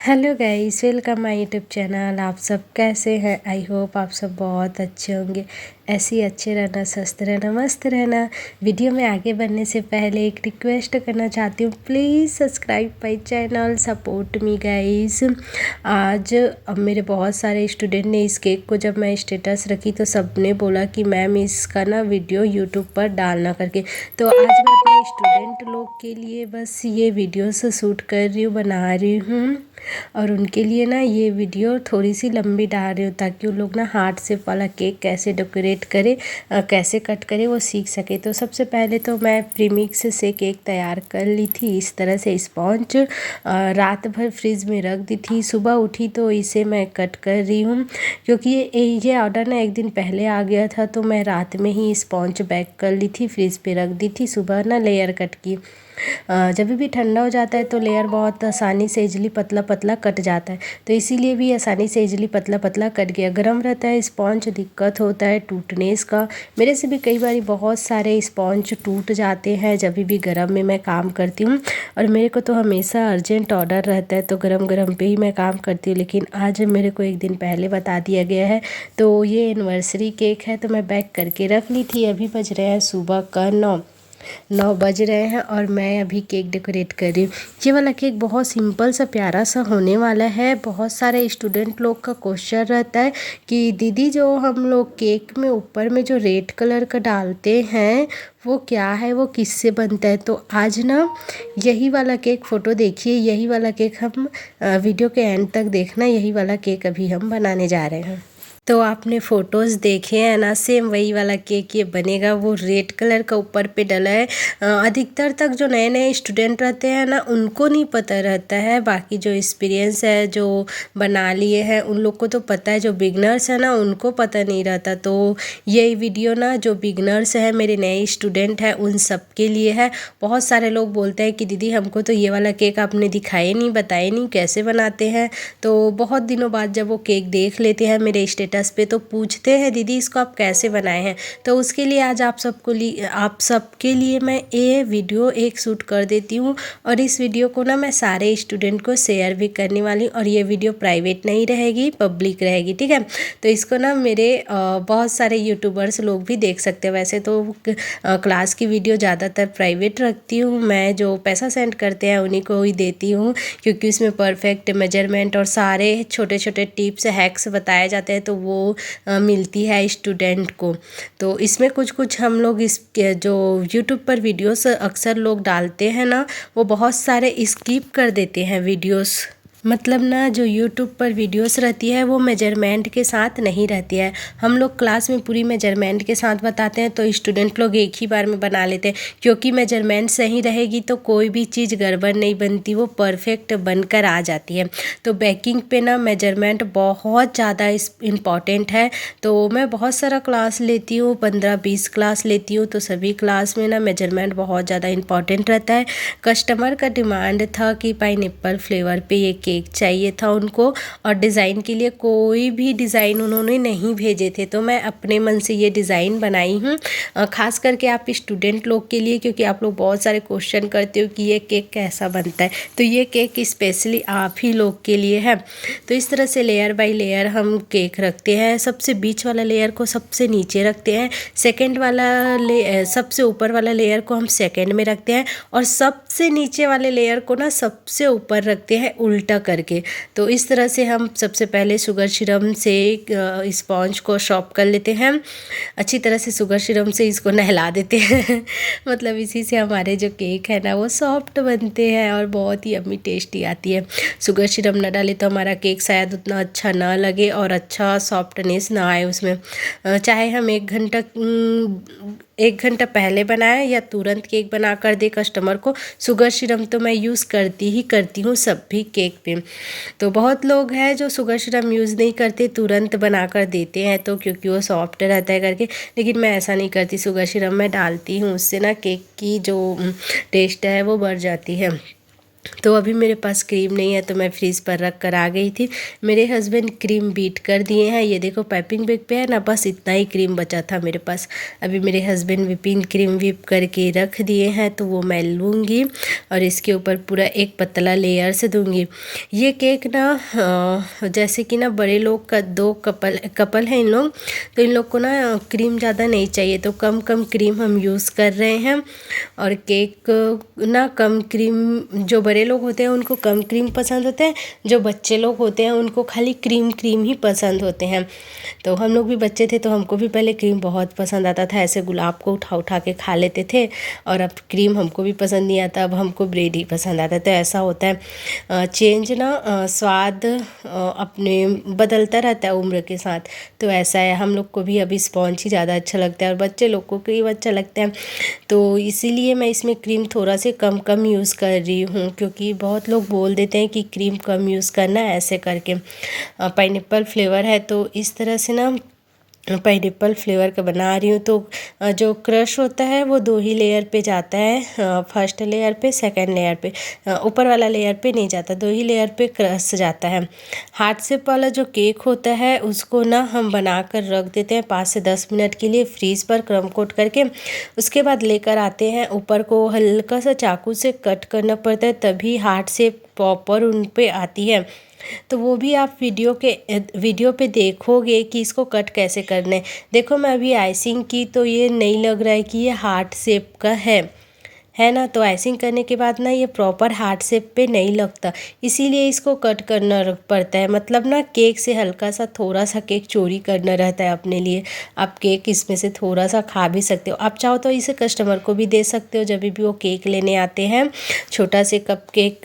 Hello guys, welcome my YouTube channel. आप सब कैसे हैं? आई होप आप सब बहुत अच्छे होंगे। ऐसे ही अच्छे रहना, स्वस्थ रहना, मस्त रहना। वीडियो में आगे बढ़ने से पहले एक रिक्वेस्ट करना चाहती हूँ, please subscribe my channel, support me guys. आज अब मेरे बहुत सारे स्टूडेंट ने इस केक को जब मैं स्टेटस रखी तो सब ने बोला कि मैम इसका ना वीडियो यूट्यूब पर डालना करके। तो आज मैं अपने स्टूडेंट लोग के लिए बस ये वीडियोस शूट कर रही हूँ, बना रही हूँ और उनके लिए ना ये वीडियो थोड़ी सी लंबी डाल रही हूँ ताकि उन लोग ना हार्ट शेप वाला केक कैसे डेकोरेट करे, कैसे कट करे वो सीख सके। तो सबसे पहले तो मैं प्रीमिक्स से केक तैयार कर ली थी। इस तरह से स्पॉन्ज रात भर फ्रिज में रख दी थी। सुबह उठी तो इसे मैं कट कर रही हूँ क्योंकि ये ऑर्डर ना एक दिन पहले आ गया था, तो मैं रात में ही स्पॉन्ज पैक कर ली थी, फ्रिज पे रख दी थी। सुबह ना लेयर कट की। जब भी ठंडा हो जाता है तो लेयर बहुत आसानी से इजली पतला पतला कट जाता है, तो इसीलिए भी आसानी से इजली पतला पतला कट गया। गर्म रहता है स्पॉन्ज, दिक्कत होता है टूटने का। मेरे से भी कई बार बहुत सारे स्पॉन्ज टूट जाते हैं जब भी गर्म में मैं काम करती हूँ, और मेरे को तो हमेशा अर्जेंट ऑर्डर रहता है तो गरम गरम पे ही मैं काम करती हूँ। लेकिन आज मेरे को एक दिन पहले बता दिया गया है, तो ये एनिवर्सरी केक है तो मैं पैक करके रख ली थी। अभी बज रहे हैं सुबह का 9 बज रहे हैं और मैं अभी केक डेकोरेट कर रही हूँ। ये वाला केक बहुत सिंपल सा प्यारा सा होने वाला है। बहुत सारे स्टूडेंट लोग का क्वेश्चन रहता है कि दीदी जो हम लोग केक में वीपर में जो रेड कलर का डालते हैं वो क्या है, वो किससे बनता है। तो आज ना यही वाला केक, फ़ोटो देखिए, यही वाला केक हम वीडियो के एंड तक देखना, यही वाला केक अभी हम बनाने जा रहे हैं। तो आपने फ़ोटोज़ देखे हैं ना, सेम वही वाला केक ये बनेगा। वो रेड कलर का ऊपर पे डला है। अधिकतर तक जो नए नए स्टूडेंट रहते हैं ना उनको नहीं पता रहता है, बाकी जो एक्सपीरियंस है, जो बना लिए हैं, उन लोग को तो पता है। जो बिगनर्स है ना उनको पता नहीं रहता। तो ये वीडियो ना जो बिगनर्स है, मेरे नए स्टूडेंट हैं, उन सब के लिए है। बहुत सारे लोग बोलते हैं कि दीदी हमको तो ये वाला केक आपने दिखाए नहीं, बताए नहीं कैसे बनाते हैं। तो बहुत दिनों बाद जब वो केक देख लेते हैं मेरे स्टेटस पे तो पूछते हैं दीदी इसको आप कैसे बनाए हैं। तो उसके लिए आज आप सबके लिए मैं ये वीडियो एक शूट कर देती हूँ, और इस वीडियो को ना मैं सारे स्टूडेंट को शेयर भी करने वाली हूँ। और ये वीडियो प्राइवेट नहीं रहेगी, पब्लिक रहेगी, ठीक है। तो इसको ना मेरे बहुत सारे यूट्यूबर्स लोग भी देख सकते हैं। वैसे तो क्लास की वीडियो ज़्यादातर प्राइवेट रखती हूँ मैं, जो पैसा सेंड करते हैं उन्हीं को ही देती हूँ, क्योंकि उसमें परफेक्ट मेजरमेंट और सारे छोटे छोटे टिप्स हैक्स बताए जाते हैं, तो वो मिलती है स्टूडेंट को। तो इसमें कुछ कुछ हम लोग इस जो यूट्यूब पर वीडियोस अक्सर लोग डालते हैं ना, वो बहुत सारे स्किप कर देते हैं वीडियोस। मतलब ना जो यूट्यूब पर वीडियोस रहती है वो मेजरमेंट के साथ नहीं रहती है। हम लोग क्लास में पूरी मेजरमेंट के साथ बताते हैं तो स्टूडेंट लोग एक ही बार में बना लेते हैं, क्योंकि मेजरमेंट सही रहेगी तो कोई भी चीज़ गड़बड़ नहीं बनती, वो परफेक्ट बनकर आ जाती है। तो बेकिंग पे ना मेजरमेंट बहुत ज़्यादा इम्पॉर्टेंट है। तो मैं बहुत सारा क्लास लेती हूँ, 15-20 क्लास लेती हूँ, तो सभी क्लास में ना मेजरमेंट बहुत ज़्यादा इम्पॉर्टेंट रहता है। कस्टमर का डिमांड था कि पाइनएप्पल फ्लेवर पे ये केक चाहिए था उनको, और डिज़ाइन के लिए कोई भी डिज़ाइन उन्होंने नहीं भेजे थे, तो मैं अपने मन से ये डिज़ाइन बनाई हूँ। खास करके आप स्टूडेंट लोग के लिए, क्योंकि आप लोग बहुत सारे क्वेश्चन करते हो कि ये केक कैसा बनता है, तो ये केक स्पेशली आप ही लोग के लिए है। तो इस तरह से लेयर बाय लेयर हम केक रखते हैं। सबसे बीच वाला लेयर को सबसे नीचे रखते हैं, सेकेंड वाला सबसे ऊपर वाला लेयर को हम सेकेंड में रखते हैं, और सबसे नीचे वाले लेयर को ना सबसे ऊपर रखते हैं उल्टा करके। तो इस तरह से हम सबसे पहले शुगर सिरम से स्पॉन्ज को शॉप कर लेते हैं, अच्छी तरह से शुगर सिरम से इसको नहला देते हैं मतलब इसी से हमारे जो केक है ना वो सॉफ्ट बनते हैं और बहुत ही यम्मी टेस्टी आती है। शुगर सिरम ना डाले तो हमारा केक शायद उतना अच्छा ना लगे और अच्छा सॉफ्टनेस ना आए उसमें। चाहे हम 1 घंटा पहले बनाएं या तुरंत केक बना कर दे कस्टमर को, शुगर सिरम तो मैं यूज़ करती हूँ सभी केक पे। तो बहुत लोग हैं जो शुगर सिरम यूज़ नहीं करते, तुरंत बना कर देते हैं तो क्योंकि वो सॉफ्ट रहता है करके, लेकिन मैं ऐसा नहीं करती। शुगर सिरम मैं डालती हूँ, उससे ना केक की जो टेस्ट है वो बढ़ जाती है। तो अभी मेरे पास क्रीम नहीं है तो मैं फ्रीज़ पर रख कर आ गई थी। मेरे हस्बैंड क्रीम बीट कर दिए हैं, ये देखो पाइपिंग बैग पे है ना, बस इतना ही क्रीम बचा था मेरे पास। अभी मेरे हस्बैंड विपिन क्रीम व्हिप करके रख दिए हैं तो वो मैं लूँगी और इसके ऊपर पूरा एक पतला लेयर से दूँगी। ये केक ना जैसे कि ना बड़े लोग का 2 कपल हैं इन लोग, तो इन लोग को ना क्रीम ज़्यादा नहीं चाहिए, तो कम कम क्रीम हम यूज़ कर रहे हैं। और केक ना कम क्रीम, जो बड़े लोग होते हैं उनको कम क्रीम पसंद होते हैं, जो बच्चे लोग होते हैं उनको खाली क्रीम क्रीम ही पसंद होते हैं। तो हम लोग भी बच्चे थे तो हमको भी पहले क्रीम बहुत पसंद आता था, ऐसे गुलाब को उठा उठा के खा लेते थे। और अब क्रीम हमको भी पसंद नहीं आता, अब हमको ब्रेड ही पसंद आता है। तो ऐसा होता है चेंज ना, स्वाद अपने बदलता रहता है उम्र के साथ। तो ऐसा है, हम लोग को भी अभी स्पॉन्ज ही ज़्यादा अच्छा लगता है और बच्चे लोग को क्रीम अच्छा लगता है। तो इसीलिए मैं इसमें क्रीम थोड़ा से कम कम यूज़ कर रही हूँ, क्योंकि बहुत लोग बोल देते हैं कि क्रीम कम यूज़ करना है ऐसे करके। पाइनएप्पल फ्लेवर है तो इस तरह से ना पाइनएप्पल फ्लेवर का बना रही हूँ। तो जो क्रश होता है वो 2 ही लेयर पे जाता है, फर्स्ट लेयर पे, सेकंड लेयर पे, ऊपर वाला लेयर पे नहीं जाता, 2 ही लेयर पे क्रश जाता है। हार्ट शेप वाला जो केक होता है उसको ना हम बना कर रख देते हैं 5 से 10 मिनट के लिए फ्रीज़ पर क्रम कोट करके। उसके बाद लेकर आते हैं, ऊपर को हल्का सा चाकू से कट करना पड़ता है तभी हार्ट शेप प्रॉपर उन पे आती है। तो वो भी आप वीडियो पे देखोगे कि इसको कट कैसे करना है। देखो मैं अभी आइसिंग की तो ये नहीं लग रहा है कि ये हार्ट शेप का है ना। तो आइसिंग करने के बाद ना ये प्रॉपर हार्ट शेप पे नहीं लगता, इसीलिए इसको कट करना पड़ता है। मतलब ना केक से हल्का सा थोड़ा सा केक चोरी करना रहता है अपने लिए। आप केक इसमें से थोड़ा सा खा भी सकते हो, आप चाहो तो इसे कस्टमर को भी दे सकते हो जब भी वो केक लेने आते हैं। छोटा से कप केक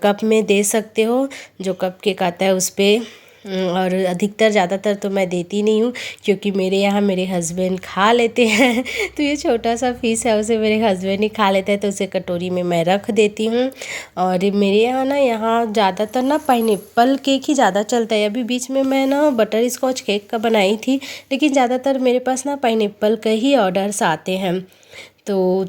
कप में दे सकते हो, जो कप केक आता है उस पर। और अधिकतर ज़्यादातर तो मैं देती नहीं हूँ, क्योंकि मेरे यहाँ मेरे हस्बैंड खा लेते हैं तो ये छोटा सा पीस है उसे मेरे हस्बैंड ही खा लेते हैं, तो उसे कटोरी में मैं रख देती हूँ। और मेरे यहाँ ना ज़्यादातर ना पाइनएप्पल केक ही ज़्यादा चलता है। अभी बीच में मैं ना बटर स्कॉच केक का बनाई थी, लेकिन ज़्यादातर मेरे पास ना पाइनएप्पल का ही ऑर्डर्स आते हैं। तो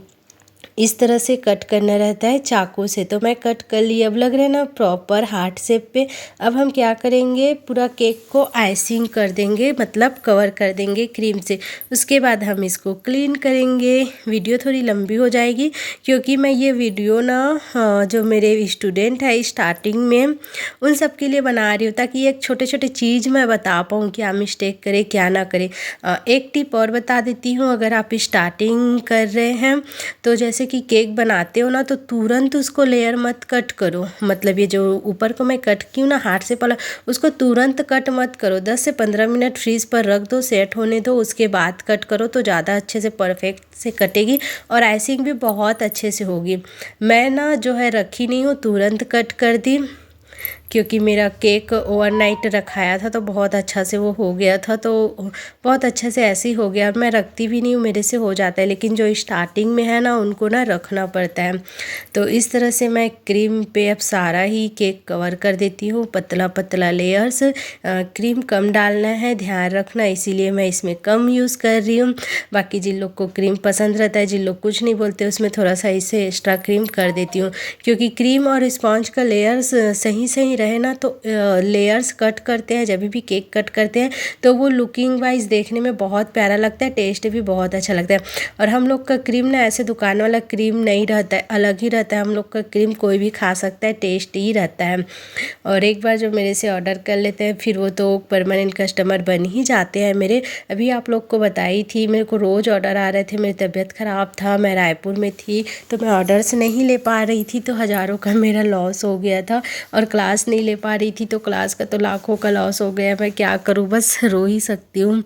इस तरह से कट करना रहता है चाकू से। तो मैं कट कर ली, अब लग रहा है ना प्रॉपर हार्ट शेप पे। अब हम क्या करेंगे, पूरा केक को आइसिंग कर देंगे, मतलब कवर कर देंगे क्रीम से। उसके बाद हम इसको क्लीन करेंगे। वीडियो थोड़ी लंबी हो जाएगी, क्योंकि मैं ये वीडियो ना जो मेरे स्टूडेंट है स्टार्टिंग में उन सब के लिए बना रही हूँ, ताकि एक छोटे छोटे चीज़ मैं बता पाऊँ, क्या मिस्टेक करें क्या ना करें। एक टिप और बता देती हूँ, अगर आप स्टार्टिंग कर रहे हैं तो जैसे कि केक बनाते हो ना, तो तुरंत उसको लेयर मत कट करो। मतलब ये जो ऊपर को मैं कट की हूँ ना हार्ट से पहले, उसको तुरंत कट मत करो, 10 से 15 मिनट फ्रीज पर रख दो, सेट होने दो, उसके बाद कट करो तो ज़्यादा अच्छे से परफेक्ट से कटेगी और आइसिंग भी बहुत अच्छे से होगी। मैं ना जो है रखी नहीं हूँ, तुरंत कट कर दी, क्योंकि मेरा केक ओवरनाइट रखाया था तो बहुत अच्छा से वो हो गया था, तो बहुत अच्छे से ऐसे ही हो गया। मैं रखती भी नहीं हूँ, मेरे से हो जाता है, लेकिन जो स्टार्टिंग में है ना उनको ना रखना पड़ता है। तो इस तरह से मैं क्रीम पे अब सारा ही केक कवर कर देती हूँ, पतला पतला लेयर्स। क्रीम कम डालना है, ध्यान रखना, इसीलिए मैं इसमें कम यूज़ कर रही हूँ। बाकी जिन लोग को क्रीम पसंद रहता है, जिन लोग कुछ नहीं बोलते, उसमें थोड़ा सा इसे एक्स्ट्रा क्रीम कर देती हूँ, क्योंकि क्रीम और स्पॉन्ज का लेयर्स सही रहे ना, तो लेयर्स कट करते हैं, जब भी केक कट करते हैं तो वो लुकिंग वाइज देखने में बहुत प्यारा लगता है, टेस्ट भी बहुत अच्छा लगता है। और हम लोग का क्रीम ना ऐसे दुकान वाला क्रीम नहीं रहता है, अलग ही रहता है। हम लोग का क्रीम कोई भी खा सकता है, टेस्ट ही रहता है। और एक बार जो मेरे से ऑर्डर कर लेते हैं फिर वो तो परमानेंट कस्टमर बन ही जाते हैं मेरे। अभी आप लोग को बताई थी, मेरे को रोज़ ऑर्डर आ रहे थे, मेरी तबीयत ख़राब था, मैं रायपुर में थी तो मैं ऑर्डर्स नहीं ले पा रही थी, तो हज़ारों का मेरा लॉस हो गया था। और क्लास नहीं ले पा रही थी तो क्लास का तो लाखों का लॉस हो गया। मैं क्या करूँ, बस रो ही सकती हूँ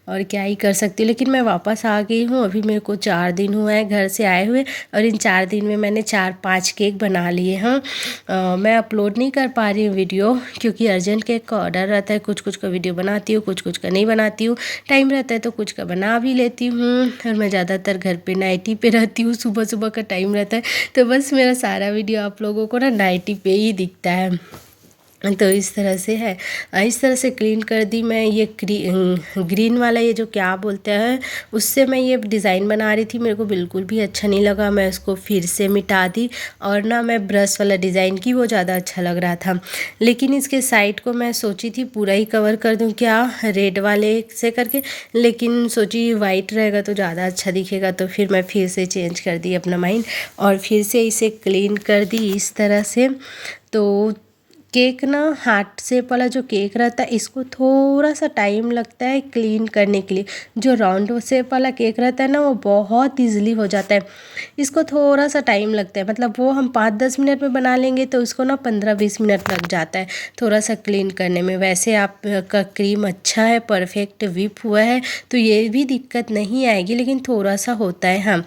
और क्या ही कर सकती हूँ। लेकिन मैं वापस आ गई हूँ, अभी मेरे को 4 दिन हुए हैं घर से आए हुए, और इन 4 दिन में मैंने 4-5 केक बना लिए हैं। मैं अपलोड नहीं कर पा रही हूँ वीडियो, क्योंकि अर्जेंट केक का ऑर्डर रहता है। कुछ कुछ का वीडियो बनाती हूँ, कुछ कुछ का नहीं बनाती हूँ। टाइम रहता है तो कुछ का बना भी लेती हूँ। और मैं ज़्यादातर घर पे नाइटी पे रहती हूँ, सुबह सुबह का टाइम रहता है, तो बस मेरा सारा वीडियो आप लोगों को ना नाइटी पे ही दिखता है। तो इस तरह से है। इस तरह से क्लीन कर दी मैं। ये ग्रीन वाला ये जो क्या बोलते हैं, उससे मैं ये डिज़ाइन बना रही थी, मेरे को बिल्कुल भी अच्छा नहीं लगा। मैं उसको फिर से मिटा दी और ना मैं ब्रश वाला डिज़ाइन की, वो ज़्यादा अच्छा लग रहा था। लेकिन इसके साइड को मैं सोची थी पूरा ही कवर कर दूं क्या रेड वाले से करके, लेकिन सोची वाइट रहेगा तो ज़्यादा अच्छा दिखेगा, तो फिर मैं फिर से चेंज कर दी अपना माइंड और फिर से इसे क्लीन कर दी इस तरह से। तो केक ना हार्ट शेप वाला जो केक रहता है, इसको थोड़ा सा टाइम लगता है क्लीन करने के लिए। जो राउंड शेप वाला केक रहता है ना, वो बहुत इजीली हो जाता है। इसको थोड़ा सा टाइम लगता है, मतलब वो हम 5-10 मिनट में बना लेंगे तो इसको ना 15-20 मिनट लग जाता है थोड़ा सा क्लीन करने में। वैसे आपका क्रीम अच्छा है, परफेक्ट व्हिप हुआ है, तो ये भी दिक्कत नहीं आएगी, लेकिन थोड़ा सा होता है। हाँ,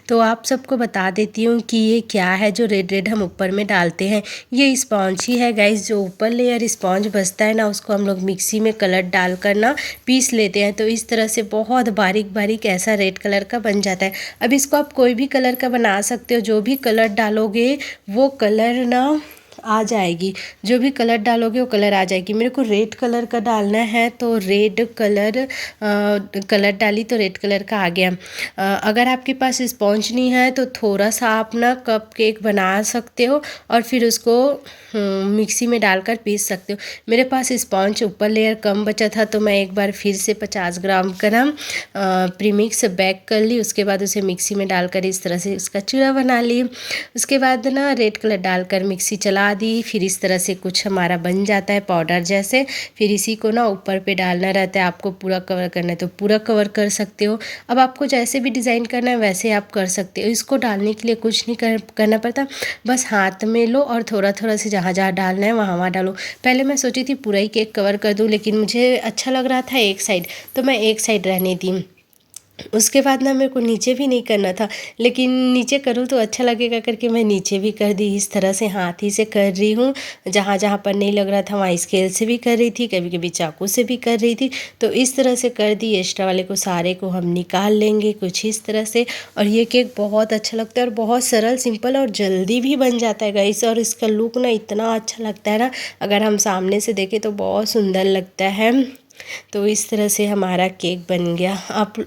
तो आप सबको बता देती हूँ कि ये क्या है जो रेड रेड हम ऊपर में डालते हैं। ये स्पॉन्ज ही है गाइस। जो ऊपर लेयर स्पॉन्ज बचता है ना, उसको हम लोग मिक्सी में कलर डालकर ना पीस लेते हैं, तो इस तरह से बहुत बारीक बारीक ऐसा रेड कलर का बन जाता है। अब इसको आप कोई भी कलर का बना सकते हो, जो भी कलर डालोगे वो कलर ना आ जाएगी। जो भी कलर डालोगे वो कलर आ जाएगी। मेरे को रेड कलर का डालना है तो रेड कलर डाली तो रेड कलर का आ गया। अगर आपके पास स्पॉन्ज नहीं है तो थोड़ा सा आप ना कप केक बना सकते हो और फिर उसको मिक्सी में डालकर पीस सकते हो। मेरे पास स्पॉन्ज ऊपर लेयर कम बचा था, तो मैं एक बार फिर से 50 ग्राम का ना प्रीमिक्स बैक कर ली। उसके बाद उसे मिक्सी में डालकर इस तरह से इसका चूड़ा बना ली। उसके बाद ना रेड कलर डालकर मिक्सी चला दी। फिर इस तरह से कुछ हमारा बन जाता है पाउडर जैसे। फिर इसी को ना ऊपर पे डालना रहता है। आपको पूरा कवर करना है तो पूरा कवर कर सकते हो। अब आपको जैसे भी डिज़ाइन करना है वैसे आप कर सकते हो। इसको डालने के लिए कुछ नहीं करना पड़ता, बस हाथ में लो और थोड़ा थोड़ा से जहाँ जहाँ डालना है वहाँ वहाँ डालो। पहले मैं सोची थी पूरा ही केक कवर कर दूँ, लेकिन मुझे अच्छा लग रहा था एक साइड, तो मैं एक साइड रहने दी। उसके बाद ना मेरे को नीचे भी नहीं करना था, लेकिन नीचे करूँ तो अच्छा लगेगा करके मैं नीचे भी कर दी। इस तरह से हाथ ही से कर रही हूँ। जहाँ जहाँ पर नहीं लग रहा था वहाँ स्केल से भी कर रही थी, कभी कभी चाकू से भी कर रही थी। तो इस तरह से कर दी। एक्स्ट्रा वाले को सारे को हम निकाल लेंगे कुछ इस तरह से। और ये केक बहुत अच्छा लगता है और बहुत सरल सिंपल और जल्दी भी बन जाता है गाइस। और इसका लुक ना इतना अच्छा लगता है ना, अगर हम सामने से देखें तो बहुत सुंदर लगता है। तो इस तरह से हमारा केक बन गया।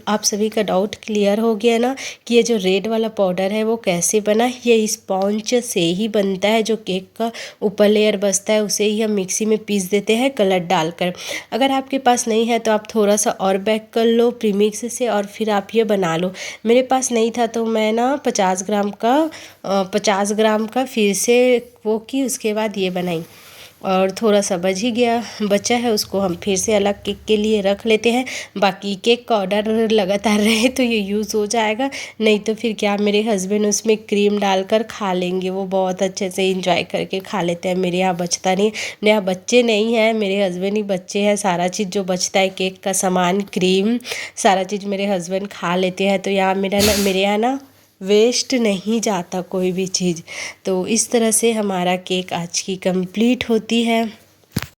आप सभी का डाउट क्लियर हो गया ना कि ये जो रेड वाला पाउडर है वो कैसे बना। ये स्पॉन्ज से ही बनता है। जो केक का ऊपर लेयर बचता है उसे ही हम मिक्सी में पीस देते हैं कलर डालकर। अगर आपके पास नहीं है तो आप थोड़ा सा और बैक कर लो प्रीमिक्स से और फिर आप ये बना लो। मेरे पास नहीं था तो मैं ना 50 ग्राम का फिर से वो की, उसके बाद ये बनाई और थोड़ा सा बचा है, उसको हम फिर से अलग केक के लिए रख लेते हैं। बाकी केक का ऑर्डर लगातार रहे तो ये यूज़ हो जाएगा, नहीं तो फिर क्या मेरे हस्बैंड उसमें क्रीम डालकर खा लेंगे। वो बहुत अच्छे से इंजॉय करके खा लेते हैं। मेरे यहाँ बचता नहीं, मेरे यहाँ बच्चे नहीं हैं, मेरे हस्बैंड ही बच्चे हैं। सारा चीज़ जो बचता है केक का सामान, क्रीम, सारा चीज़ मेरे हस्बैंड खा लेते हैं। तो यहाँ मेरे यहाँ ना वेस्ट नहीं जाता कोई भी चीज़। तो इस तरह से हमारा केक आज की कंप्लीट होती है।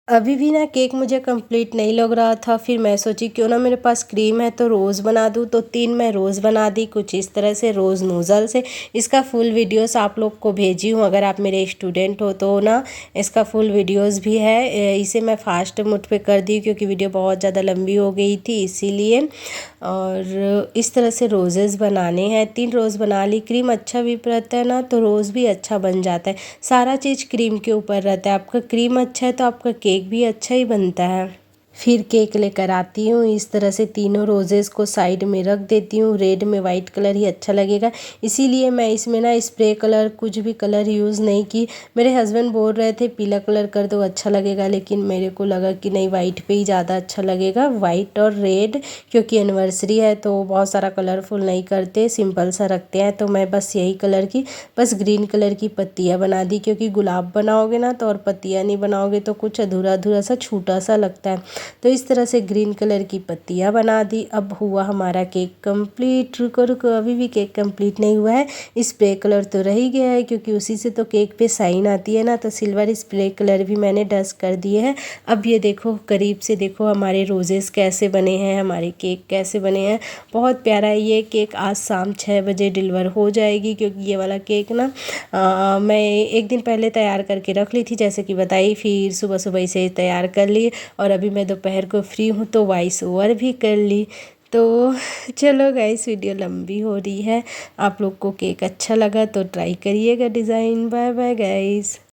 अभी भी ना केक मुझे कंप्लीट नहीं लग रहा था, फिर मैं सोची क्यों ना मेरे पास क्रीम है तो रोज़ बना दूँ। तो 3 मैं रोज़ बना दी कुछ इस तरह से रोज़ नोज़ल से। इसका फुल वीडियोस आप लोग को भेजी हूँ, अगर आप मेरे स्टूडेंट हो तो ना इसका फुल वीडियोस भी है। इसे मैं फास्ट मोड पे कर दी क्योंकि वीडियो बहुत ज़्यादा लंबी हो गई थी इसीलिए। और इस तरह से रोज़ेज़ बनाने हैं। 3 रोज़ बना ली। क्रीम अच्छा भी रहता है ना तो रोज़ भी अच्छा बन जाता है। सारा चीज़ क्रीम के ऊपर रहता है। आपका क्रीम अच्छा है तो आपका केक भी अच्छा ही बनता है। फिर केक लेकर आती हूँ। इस तरह से तीनों रोजेज़ को साइड में रख देती हूँ। रेड में वाइट कलर ही अच्छा लगेगा, इसीलिए मैं इसमें ना स्प्रे कलर कुछ भी कलर यूज़ नहीं की। मेरे हस्बैंड बोल रहे थे पीला कलर कर दो अच्छा लगेगा, लेकिन मेरे को लगा कि नहीं वाइट पे ही ज़्यादा अच्छा लगेगा। वाइट और रेड, क्योंकि एनिवर्सरी है तो बहुत सारा कलरफुल नहीं करते, सिंपल सा रखते हैं। तो मैं बस यही कलर की, बस ग्रीन कलर की पत्तियाँ बना दी, क्योंकि गुलाब बनाओगे ना तो और पत्तियाँ नहीं बनाओगे तो कुछ अधूरा अधूरा सा छूटा सा लगता है। तो इस तरह से ग्रीन कलर की पत्तियाँ बना दी। अब हुआ हमारा केक कंप्लीट। रुको रुको, अभी भी केक कंप्लीट नहीं हुआ है। स्प्रे कलर तो रह ही गया है क्योंकि उसी से तो केक पे साइन आती है ना, तो सिल्वर स्प्रे कलर भी मैंने डस्ट कर दिए हैं। अब ये देखो, करीब से देखो हमारे रोजेस कैसे बने हैं, हमारे केक कैसे बने हैं। बहुत प्यारा है। ये केक आज शाम 6 बजे डिलीवर हो जाएगी क्योंकि ये वाला केक ना मैं एक दिन पहले तैयार करके रख ली थी जैसे कि बताई, फिर सुबह सुबह इसे तैयार कर ली और अभी मैं दोपहर को फ्री हूँ तो वॉइस ओवर भी कर ली। तो चलो गाइस, वीडियो लंबी हो रही है। आप लोग को केक अच्छा लगा तो ट्राई करिएगा डिज़ाइन। Bye bye guys.